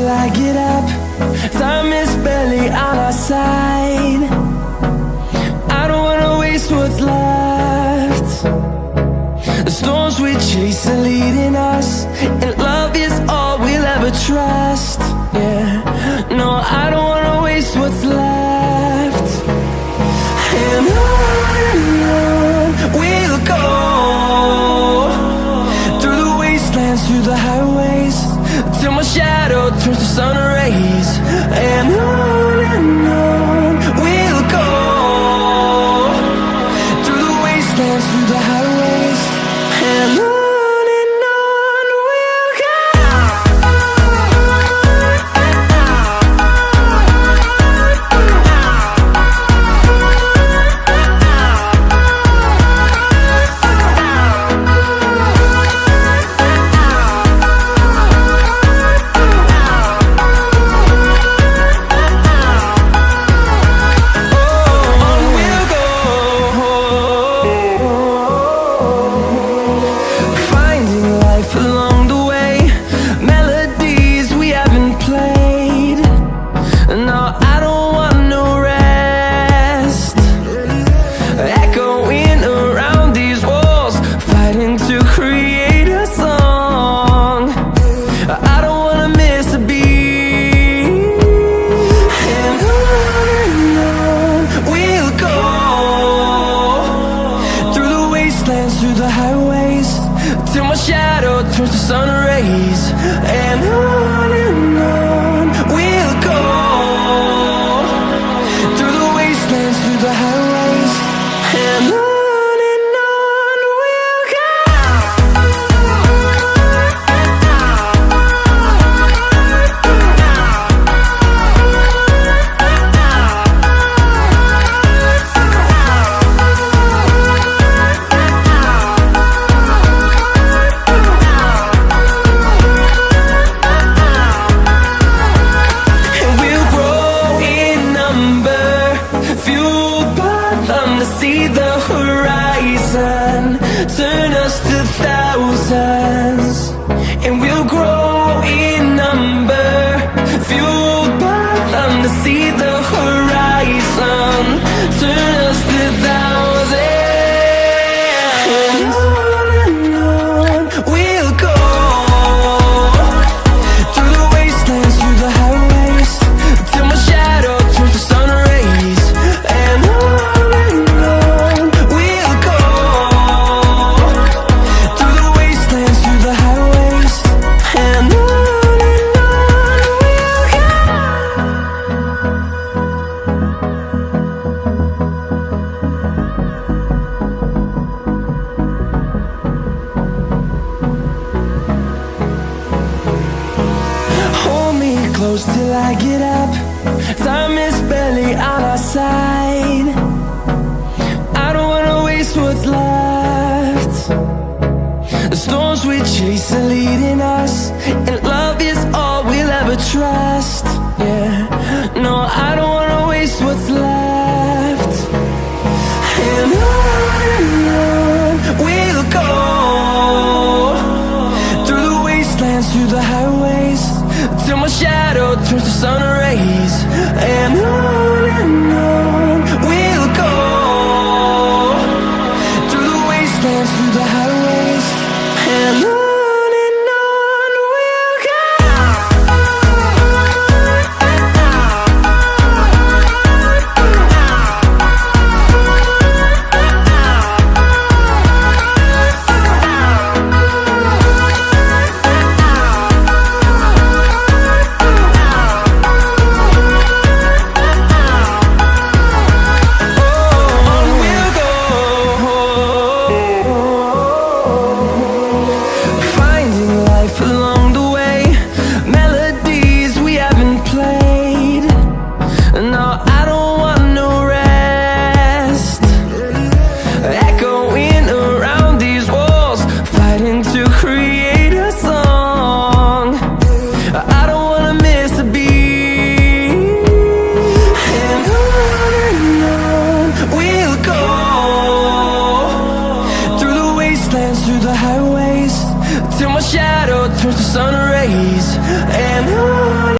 till I get up. Time is barely on our side. I don't wanna waste what's left. The storms we chase are leading us, and love is all we'll ever trust. Yeah, no, I don't wanna waste what's left. And on we'll go, through the wastelands, through the highways, till my shadow turns to sun rays. And on we'll go, through the wastelands, through the highways, and on we'll go. Through the highways, till my shadow turns to sun rays. And on we'll go, through the wastelands, through the highways, and on we'll go. See the horizon, turn us to thousands, and we'll grow in number, fueled by them. To see the horizon, turn us to thousands, and on we'll go, through the wastelands, through the highways, till my shadow turns to sun rays. And close till I get up. Time is barely on our side. I don't wanna waste what's left. The storms we chase are leading us, and love is all we'll ever trust. Yeah, no, I don't wanna waste what's left. And on we'll go, through the wastelands, through the highways, till my shadow turns to sun rays. And on we'll go, through the wastelands, through the highways, and on we'll go. till my shadow turns to sun rays. And on